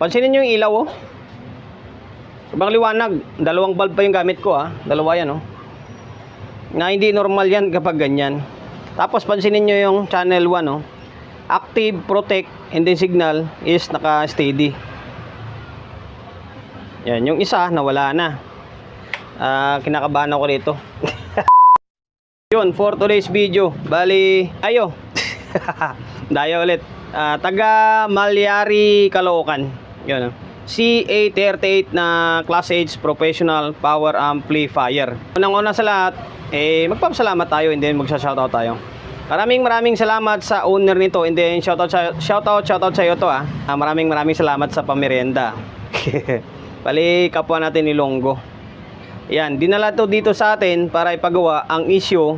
Pansinin nyo yung ilaw, oh. Ibang liwanag. Dalawang bulb pa yung gamit ko, ah. Dalawa yan, oh. Na hindi normal yan kapag ganyan. Tapos pansinin nyo yung channel 1, oh. Active, protect, and then signal is naka-steady. Yan, yung isa nawala na. Kinakabahan ako dito. Yun, for today's video, bali, ayo. Dayo ulit. Taga Malyari, Caloocan. Yun, CA38 na Class H Professional Power Amplifier. Unang-una sa lahat, magpapasalamat tayo and then magsa-shoutout tayo. Maraming salamat sa owner nito and then shoutout sa iyo to, ah. Maraming salamat sa pamerienda. Bali, kapwa natin ni Longgo. Yan, dinala to dito sa atin para ipagawa ang issue.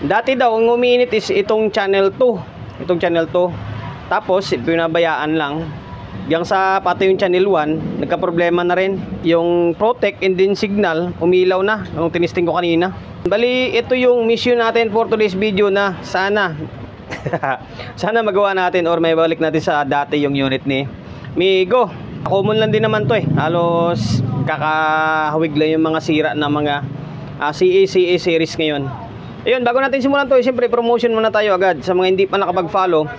Dati daw, ang umiinit is itong channel 2. Itong channel 2. Tapos, pinabayaan lang. Yang sa pati yung channel 1, nagka-problema na rin. Yung protect and then signal, umilaw na. Yung tinisting ko kanina. Bali, ito yung mission natin for today's video na sana magawa natin or may balik natin sa dati yung unit ni Migo. Common lang din naman to, eh. Halos kakahawig lang yung mga sira na mga CA series ngayon. Ayun, bago natin simulan to, siyempre promotion muna tayo agad. Sa mga hindi pa nakapag-follow,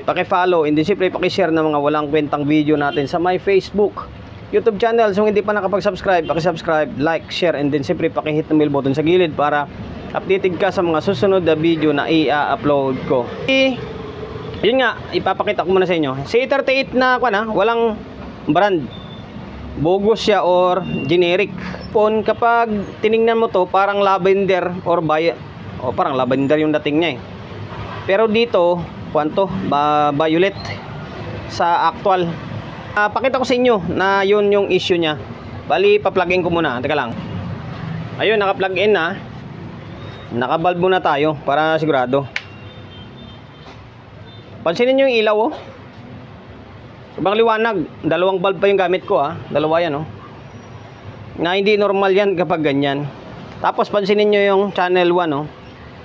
paki-follow, and then siyempre paki-share ng mga walang kwentang video natin sa my Facebook, YouTube channel. So hindi pa nakapag-subscribe, paki-subscribe, like, share, and then siyempre paki-hit ng bell button sa gilid para updated ka sa mga susunod na video na i-upload ko. Yun nga, ipapakita ko muna sa inyo. CA38 na walang brand, bogus siya or generic phone. Kapag tiningnan mo to, parang lavender or parang lavender yung dating niya, eh. Pero dito, violet sa actual. Pakita ko sa inyo na yun yung issue niya. Bali, pa-plug in ko muna. Teka lang. Ayun, naka-plug in na. Naka-bulb muna tayo para sigurado. Pansinin nyo yung ilaw, oh. Ibang liwanag. Dalawang bulb pa yung gamit ko, ah. Dalawa yan, oh. Na hindi normal yan kapag ganyan. Tapos pansinin nyo yung channel 1, oh.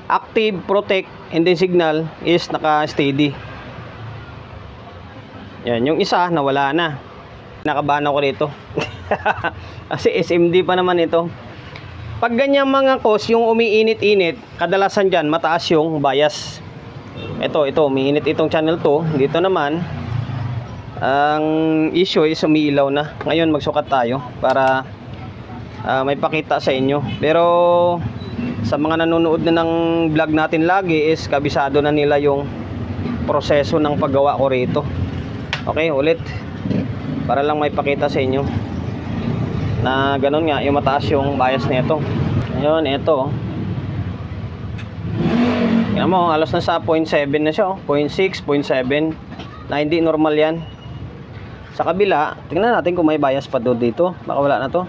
Active, protect, and then signal is naka-steady. Yan, yung isa nawala na. Nakabahan ako dito. Kasi SMD pa naman ito. Pag ganyan mga cause, yung umiinit-init, kadalasan dyan mataas yung bias. Ito, umiinit itong channel 2. Dito naman, ang issue is umiilaw na. Ngayon magsukat tayo para may pakita sa inyo. Pero sa mga nanonood na ng vlog natin lagi is kabisado na nila yung proseso ng paggawa ko rito. Okay, ulit para lang may pakita sa inyo na ganun nga yung mataas yung bias nito. Ayun, ito. Tingnan mo, alos na sa 0.7 na siya, oh. 0.6, 0.7 na hindi normal yan. Sa kabila, tingnan natin kung may bias pa doon dito. Baka wala na to.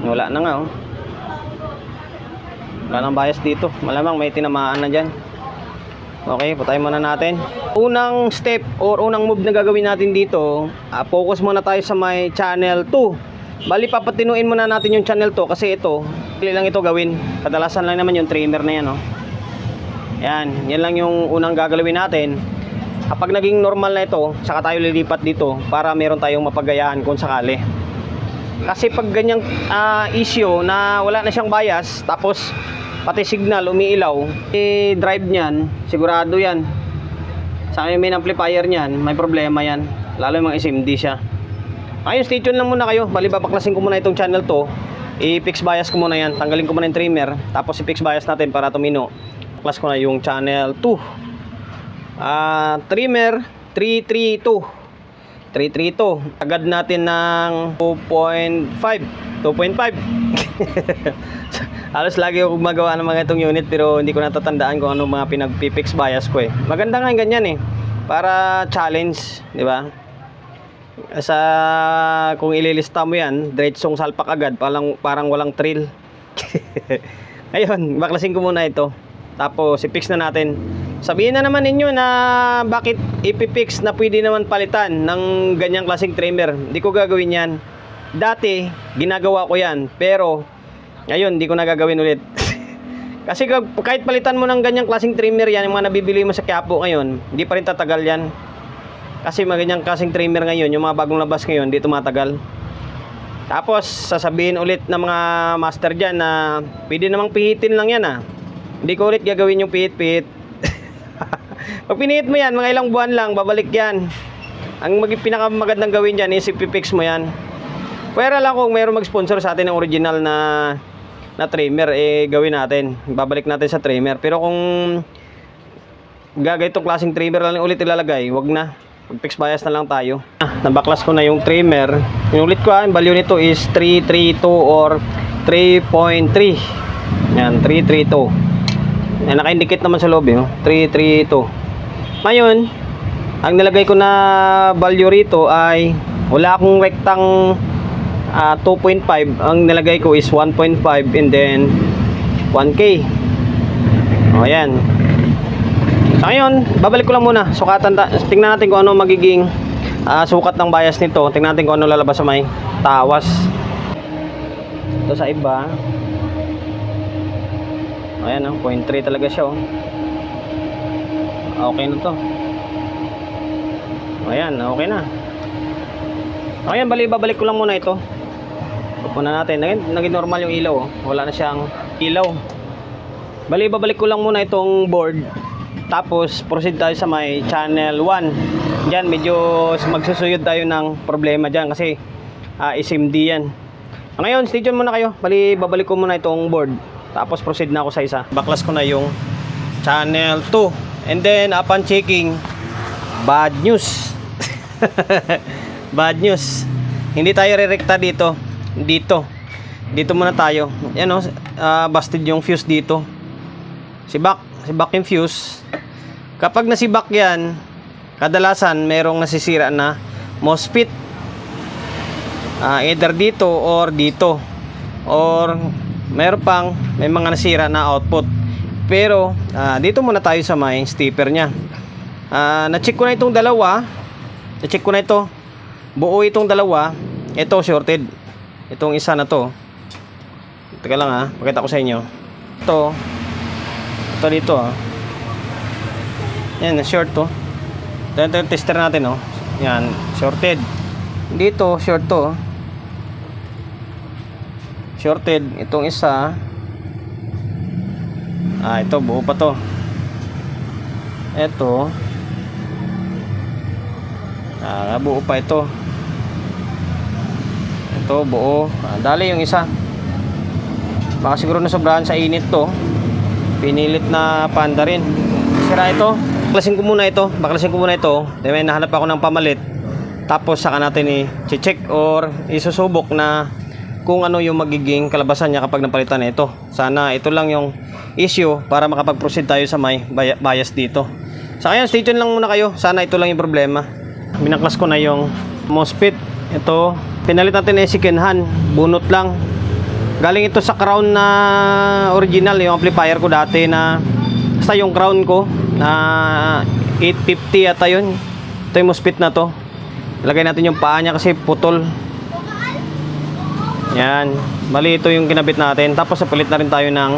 Wala na nga, oh. Wala nang bias dito. Malamang may tinamaan na dyan. Okay, patayin muna natin. Unang step or unang move na gagawin natin dito, focus muna tayo sa may channel 2. Bali, papatinuin muna natin yung channel 2 kasi ito, hindi lang ito gawin. Kadalasan lang naman yung trimmer na yan, oh. Yan lang yung unang gagawin natin. Kapag naging normal na ito, saka tayo lilipat dito para meron tayong mapagayaan kung sakali. Kasi pag ganyang issue na wala na siyang bias, tapos pati signal umiilaw, drive niyan, sigurado yan. Sa main amplifier niyan, may problema yan. Lalo yung mga SMD siya. Ayun, stay tuned lang muna kayo. Bali, babaklasin ko muna itong channel 2. I-fix bias ko muna yan. Tanggalin ko muna yung trimmer. Tapos i-fix bias natin para tumino. Baklas ko na yung channel 2. Trimmer 332. Agad natin ng 2.5. Halos lagi ako gumagawa ng mga itong unit pero hindi ko natatandaan kung ano mga pinag-fix bias ko, eh. Maganda nga ganyan, eh. Para challenge, di ba? Sa kung ililista mo yan, diretsong salpak agad, parang walang thrill. Ayun, baklasin ko muna ito. Tapos i-fix na natin. Sabihin na naman ninyo na bakit i-fix na pwede naman palitan ng ganyang klaseng trimmer. Hindi ko gagawin yan. Dati, ginagawa ko yan. Pero, ngayon, hindi ko na gagawin ulit. Kasi kahit palitan mo ng ganyang klaseng trimmer yan, yung mga nabibili mo sa Quiapo ngayon, hindi pa rin tatagal yan. Kasi maganyang kasing trimmer ngayon, yung mga bagong labas ngayon, di tumatagal. Tapos sasabihin ulit ng mga master dyan na pwede namang pihitin lang yan Hindi ko ulit gagawin yung pihit-pihit. Pag pinihit mo yan, mga ilang buwan lang, babalik yan. Ang pinakamagandang gawin dyan is ipipix mo yan. Pwera lang kung mayroong mag-sponsor sa atin ng original na trimmer, gawin natin. Babalik natin sa trimmer. Pero kung gagawin itong klaseng trimmer lang ulit ilalagay, wag na. Mag-fix bias na lang tayo. Nabaklas ko na yung trimmer. Yung ulit ko ang value nito is 332 or 3.3. Yan, 332. Yan, naka-indicate naman sa loob 332. Ngayon, ang nilagay ko na value rito ay wala akong rectang 2.5. Ang nilagay ko is 1.5 and then 1K. O yan. So ngayon, babalik ko lang muna. Sukatan, tingnan natin kung ano magiging sukat ng bias nito. Tingnan natin kung ano lalabas sa may tawas. Ito sa iba. Ayan 0.3 talaga siya Okay na to. Ayan, okay na. Ayan, babalik ko lang muna ito. Muna natin. Naging normal yung ilaw Wala na siyang ilaw. Babalik ko lang muna itong board. Tapos proceed tayo sa may channel 1. Diyan medyo magsusuyod tayo ng problema diyan kasi SMD yan. Ngayon, stay tuned muna kayo. Babalik ko muna itong board. Tapos proceed na ako sa isa. Baklas ko na yung channel 2. And then upon checking, bad news. Bad news. Hindi tayo rerekta dito. Dito muna tayo. Yan busted yung fuse dito. Sibak yung fuse. Kapag nasibak yan, kadalasan merong nasisira na MOSFET. Either dito or dito. Or may mga nasira na output. Pero dito muna tayo sa may stepper nya. Na-check ko na itong dalawa. Na-check ko na ito. Buo itong dalawa. Ito shorted. Itong isa na to. Teka lang pakita ko sa inyo. Ito dito Yan, short Ito tester natin Yan, shorted. Dito, short shorted. Itong isa ito, buo pa to. Ito buo pa ito. Ito, buo. Dali yung isa. Baka siguro nasobrahan sa init to. Pinilit na panda rin. Sira ito. Baklasin ko muna ito. May nahanap ako ng pamalit. Tapos saka natin i-check or isusubok na kung ano yung magiging kalabasan niya kapag napalitan na ito. Sana ito lang yung issue para makapag-proceed tayo sa may bias dito. So kaya stay tuned lang muna kayo. Sana ito lang yung problema. Binaklas ko na yung MOSFET. Ito, pinalit natin second hand. Bunot lang. Galing ito sa crown na original, yung amplifier ko dati na basta yung crown ko na 850 ata yun. Ito yung MOSFET na to. Ilagay natin yung paa niya kasi putol. Yan, bali ito yung kinabit natin. Tapos napalit na rin tayo ng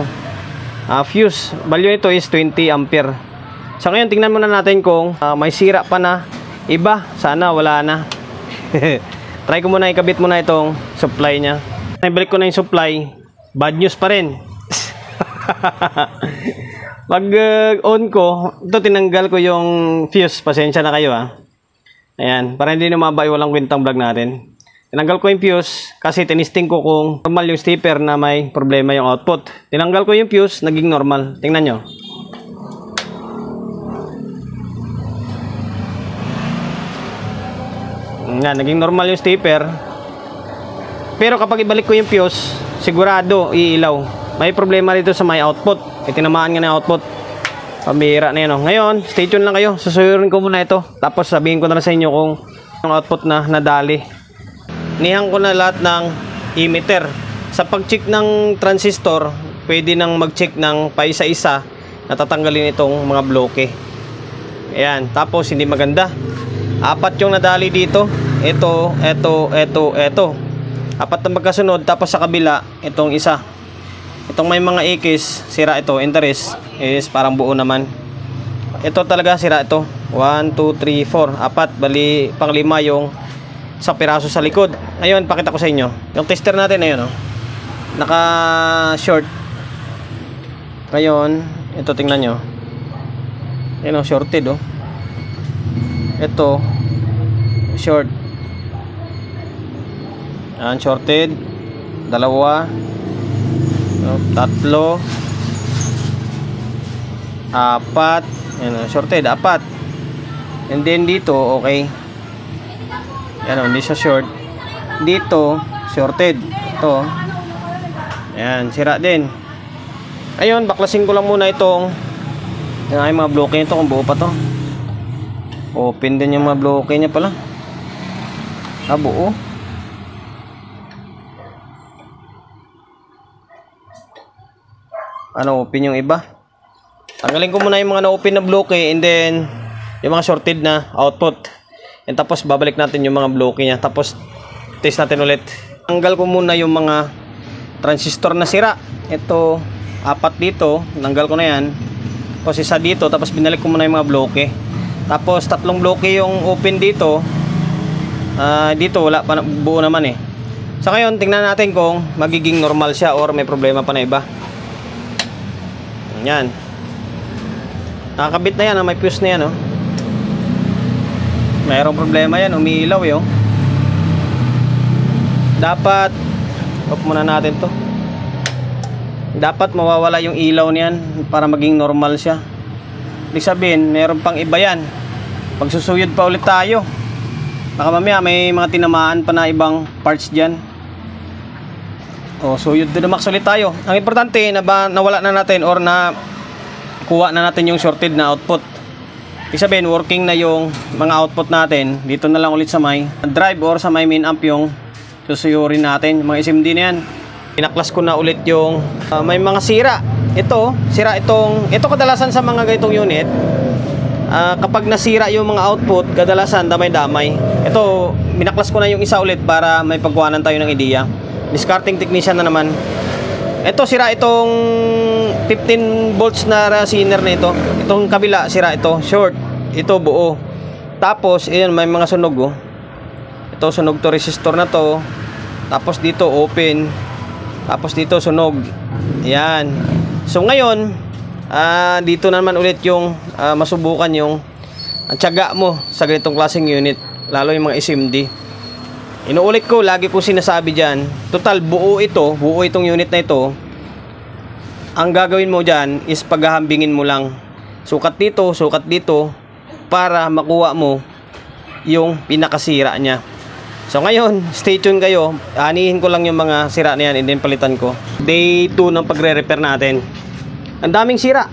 fuse. Value nito is 20 ampere. So ngayon tingnan muna natin kung may sira pa na iba. Sana wala na. Try ko muna ikabit muna itong supply nya. Nabalik ko na yung supply. Bad news pa rin. Pag on ko, ito tinanggal ko yung fuse. Pasensya na kayo Ayan, para hindi namabay walang kwentang vlog natin. Tinanggal ko yung fuse kasi tinisting ko kung normal yung stepper na may problema yung output. Tinanggal ko yung fuse, naging normal. Tingnan nyo. Yan, naging normal yung stepper. Pero kapag ibalik ko yung fuse, sigurado iilaw. May problema dito sa may output. Tinamaan nga na yung output. Pambihira na yan Ngayon, stay tuned lang kayo. Susuyurin ko muna ito. Tapos sabihin ko na sa inyo kung yung output na nadali. Nihang ko na lahat ng emitter. Sa pag-check ng transistor, pwede nang mag-check ng paisa-isa. Natatanggalin itong mga bloke. Ayan. Tapos hindi maganda. 4 yung nadali dito. Ito. 4 na magkasunod. Tapos sa kabila, itong isa. Itong may mga X, sira ito. Interest is parang buo naman. Ito talaga sira ito. 1, 2, 3, 4. Apat. Bali, pang-lima yung sa piraso sa likod. Ayun, pakita ko sa inyo. Yung tester natin, ayun, oh. Naka-short. Ngayon, ito tingnan nyo. Ayun, oh, shorted, oh. Ito, short. Ayan, shorted. Dalawa. Tatlo. Apat. Ayan, shorted, apat. And then dito, okay. Ayan, hindi siya short. Dito, shorted. Ito. Ayan, sira din. Ayun, baklasin ko lang muna itong ay mga bloke nito kung buo pa to. Open din yung mga bloke niya pala. Buo. Ano, open yung iba. Tanggalin ko muna yung mga na-open na bloke and then yung mga shorted na output. And tapos babalik natin yung mga bloke niya. Tapos test natin ulit. Tanggal ko muna yung mga transistor na sira. Ito, apat dito. Tanggal ko na yan. Tapos isa dito. Tapos binalik ko muna yung mga bloke. Tapos tatlong bloke yung open dito. Dito wala pa, buo naman eh. So ngayon, tingnan natin kung magiging normal siya or may problema pa na iba. Yan. Nakakabit na yan, may fuse na yan, oh. Mayroong problema yan, umiilaw yun. Dapat off muna natin to. Dapat mawawala yung ilaw niyan para maging normal siya. Ibig sabihin, mayroon pang iba yan. Pagsusuyod pa ulit tayo, baka mamaya may mga tinamaan pa na ibang parts dyan. O, suyod din max ulit tayo. Ang importante na nawala na natin or na kuha na natin yung shorted na output. Ibig sabihin, working na yung mga output natin. Dito na lang ulit sa may drive or sa may main amp yung susuyurin natin. Yung mga SMD na yan. Pinaklas ko na ulit yung may mga sira. Ito, sira ito kadalasan sa mga ganitong unit. Kapag nasira yung mga output, kadalasan damay-damay. Ito, binaklas ko na yung isa ulit para may pagkuhanan tayo ng ideya. Discarding technician na naman. Ito, sira itong 15 volts na resistor na ito. Itong kabila, sira ito. Short. Ito, buo. Tapos, ayan, may mga sunog, oh. Ito, sunog to resistor na to. Tapos dito, open. Tapos dito, sunog. Ayan. So, ngayon, dito naman ulit yung masubukan yung tiyaga mo sa ganitong klaseng unit. Lalo yung mga SMD. Inuulit ko, lagi ko sinasabi dyan, total buo itong unit na ito. Ang gagawin mo dyan is paghahambingin mo lang. Sukat dito, para makuha mo yung pinakasira niya. So ngayon, stay tuned kayo. Anihin ko lang yung mga sira na yan and then palitan ko. Day 2 ng pagre-repair natin. Ang daming sira.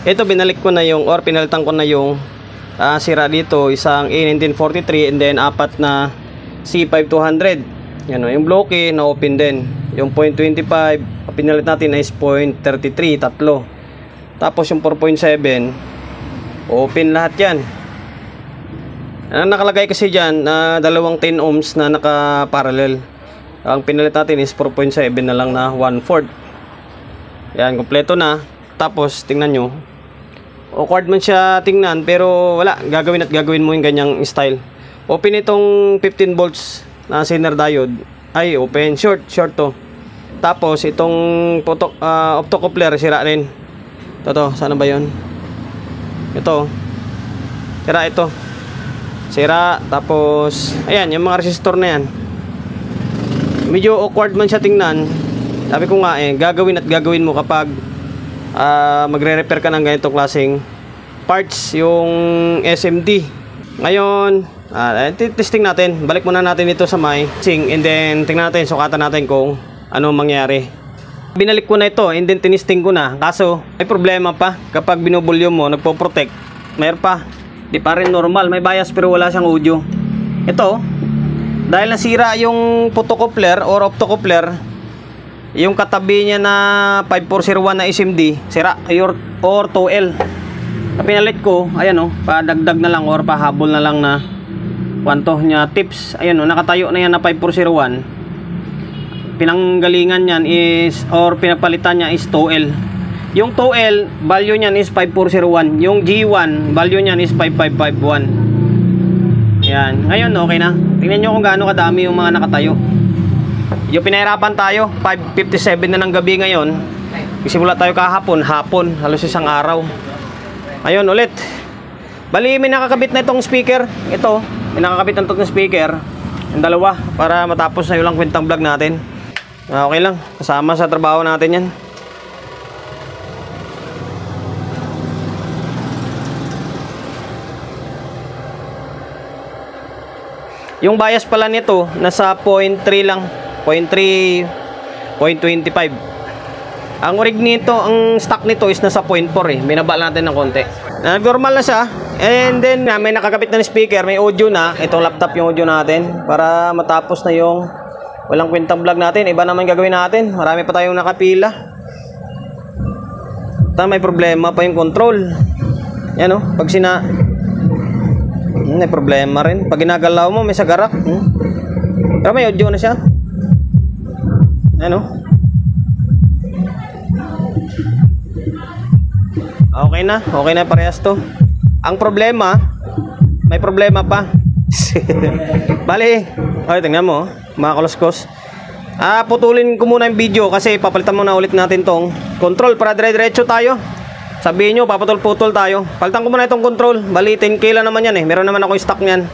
Ito, binalik ko na yung, or pinalitan ko na yung sira dito, isang A1943 and then apat na C5200. Yan o, yung bloke na open din. Yung 0.25 pinalit natin is 0.33, tatlo. Tapos yung 4.7 open lahat yan. Ang nakalagay kasi dyan na dalawang 10 ohms na naka-parallel. Ang pinalit natin is 4.7 na lang na 1/4. Yan, kompleto na. Tapos tingnan nyo, awkward man siya tingnan, pero wala, gagawin mo yung ganyang style. Open itong 15 volts na zener diode. Ay, open, short to. Tapos itong optocoupler sira rin. Ito, sana ba yun? Ito. Sira, tapos ayan, yung mga resistor na yan. Medyo awkward man siya tingnan. Sabi ko nga gagawin mo kapag magre-repair ka ng ganitong klaseng parts, yung SMD. Ngayon, testing natin. Balik muna natin ito sa may sing and then tingnan natin, sukatan natin kung ano mangyari. Binalik ko na ito and then tinisting ko na. Kaso, may problema pa. Kapag binubulyo mo, nagpo-protect, mayroon pa. Di pa rin normal. May bias pero wala siyang audio. Ito, dahil nasira yung photocoupler or optocoupler, yung katabi niya na 5401 na SMD, sira or 2L. Pinalit ko, ayan o, padagdag na lang or pahabol na lang na kwanto niya tips. Ayan o, nakatayo na yan na 5401. Pinanggalingan niyan is, or pinapalitan niya is 2L. Yung 2L, value niyan is 5401. Yung G1, value niyan is 5551. Yan. Ngayon, okay na. Tingnan nyo kung gaano kadami yung mga nakatayo. Yung pinahirapan tayo, 5:57 na ng gabi ngayon. Isimula tayo kahapon, hapon, halos isang araw. Ayun, ulit. Bali, may nakakabit na itong speaker. Ito, may nakakabit na itong speaker. Yung dalawa, para matapos na yung lang kwentang vlog natin. Okay lang, kasama sa trabaho natin yan. Yung bias pala nito nasa 0.3 lang, 0.3, 0.25. Ang rig nito, ang stock nito is nasa 0.4 eh. Binaba natin ng konti. Normal na siya. And then may nakakabit na speaker, may audio na. Itong laptop yung audio natin para matapos na yung walang kwentang vlog natin. Iba naman gagawin natin. Marami pa tayong nakapila. May problema pa yung control. Yan oh, pag may problema rin. Pag ginagalaw mo, may sagarak. Pero may audio na siya. Ano? Okay na. Okay na parehas to. Ang problema, may problema pa. Bali. Okay, tingnan mo. Mga kaloskos. Putulin ko muna yung video kasi papalitan muna ulit natin tong control para dire-diretso tayo. Sabihin nyo, paputol-putol tayo. Palitan ko muna itong control. Bali, 10K lang naman yan eh. Meron naman ako stock niyan.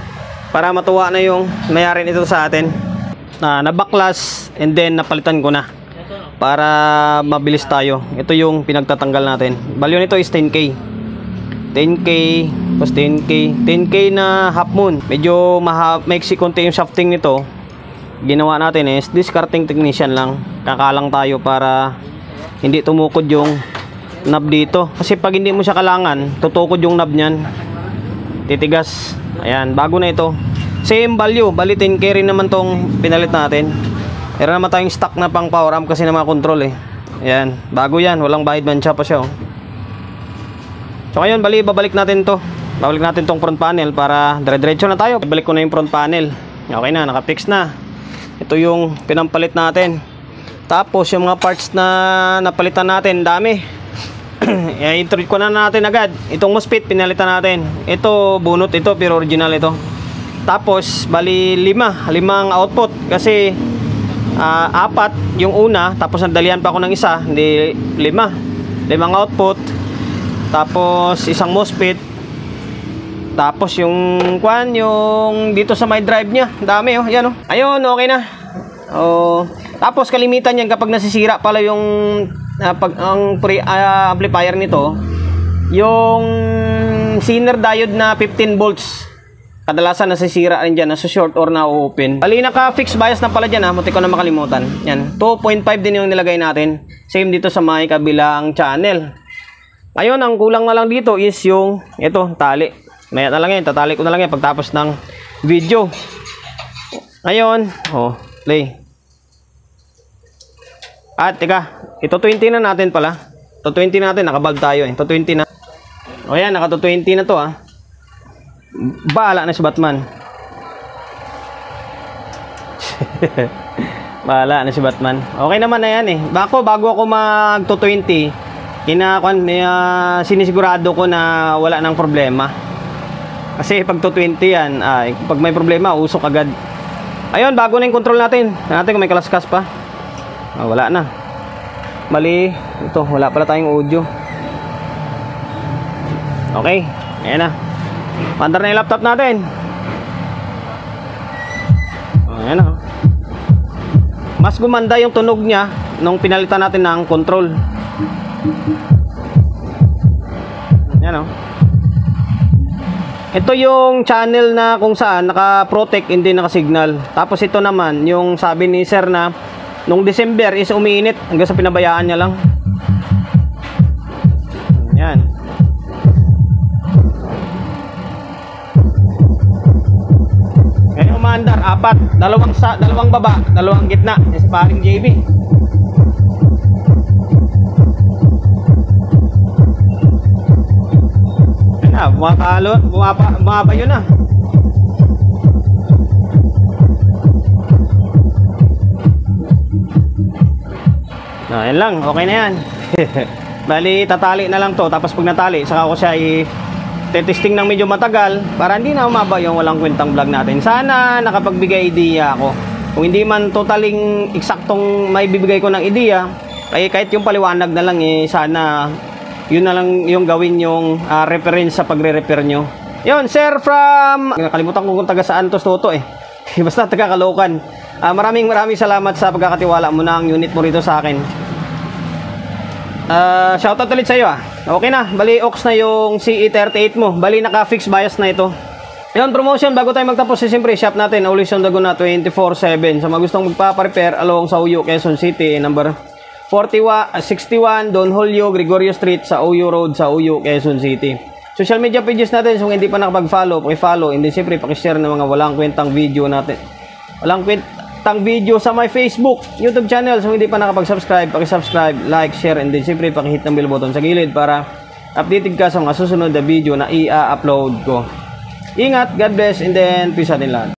Para matuwa na yung mayari nito sa atin. Nabaklas and then napalitan ko na. Para mabilis tayo. Ito yung pinagtatanggal natin. Value nito is 10K. 10K, plus 10K. 10K na half moon. Medyo maiksi konti yung shafting nito. Ginawa natin is discarding technician lang. Kakalang tayo para hindi tumukod yung knob dito. Kasi pag hindi mo siya kalangan, tutukod yung knob niyan. Titigas. Ayan, bago na ito. Same value, bali 10K rin naman tong pinalit natin. Meron naman tayong stock na pang power amp kasi na mga control eh. Ayan, bago yan, walang bayad mancha pa siya oh. So ngayon, bali babalik natin to. Babalik natin tong front panel para dire-diretso na tayo. Babalik ko na yung front panel. Okay na, naka-fix na. Ito yung pinampalit natin. Tapos yung mga parts na napalitan natin, dami. I-intro ko na natin agad. Itong MOSFET pinalitan natin. Ito bunot ito pero original ito. Tapos bali limang output kasi 4 yung una, tapos nagdalian pa ako ng isa, hindi 5. 5 output. Tapos isang MOSFET. Tapos yung yung dito sa my drive niya, dami oh, yan oh. Ayun, okay na. Oh, tapos kalimitan yan kapag nasisira pala yung amplifier nito, yung Zener diode na 15 volts. Kadalasan nasisira rin dyan, nasa short or na-open. Bali, naka-fix bias na pala dyan ha, munti ko na makalimutan. Yan, 2.5 din yung nilagay natin. Same dito sa may kabilang channel. Ngayon, ang kulang na lang dito is yung, ito, tali. Maya na lang yan, tatali ko na lang yan pagtapos ng video. Ngayon, oh, play. At teka, ito 20 na natin pala. Ito 20 natin, naka-bulb tayo eh. Ito 20 na. O yan, naka 20 na to ah. Bahala na si Batman. Bahala na si Batman. Okay naman na yan eh. Bago ako mag 20, sinisigurado ko na wala nang problema. Kasi pag 20 yan, pag may problema, usok agad. Ayun, bago na yung control natin. Natin kung may kalaskas pa. Wala na. Mali. Ito, wala pala tayong audio. Okay. Ayan na. Pandar na yung laptop natin. Ayan na. Mas gumanda yung tunog niya nung pinalitan natin ng control. Ayan o. Ito yung channel na kung saan naka-protect, hindi naka-signal. Tapos ito naman, yung sabi ni sir na nung December is umiinit hanggang sa pinabayaan niya lang. Yan. Ngayon umaandar, 4. Dalawang baba, dalawang gitna. Yung sa paring JB. Yan na, bumaba yun na. Yan lang, okay na yan. Bali, tatali na lang to. Tapos pag natali, saka ko siya i-testing ng medyo matagal para hindi na umaba yung walang kwentang vlog natin. Sana nakapagbigay idea ako. Kung hindi man totaling eksaktong may bibigay ko ng idea, ay kahit yung paliwanag na lang sana yun na lang yung gawin yung reference sa pagre-repair nyo. Yun, sir from... Nakalimutan ko kung taga saan to Toto eh. Basta taga Caloocan. Maraming salamat sa pagkakatiwala mo ng unit mo rito sa akin. Shoutout ulit sa iyo Okay na, bali ox na yung CE38 mo. Bali naka-fix bias na ito. Yun, promotion bago tayo magtapos siyempre shop natin always on the go na 24/7. Sa mga gustong magpapa-repair along sa Uyo, Quezon City, number 61 Don Julio Gregorio Street sa Uyo Road sa Uyo, Quezon City. Social media pages natin, so kung hindi pa nakapag-follow, paki-follow, and then siyempre paki-share ng mga walang kwentang video natin. Walang kwentang video sa my Facebook, YouTube channel. So hindi pa nakapag-subscribe, paki-subscribe, like, share, and then siyempre paki-hit ng bell button sa gilid para updated ka sa mga susunod na video na i-upload ko. Ingat, God bless, and then peace out in lahat.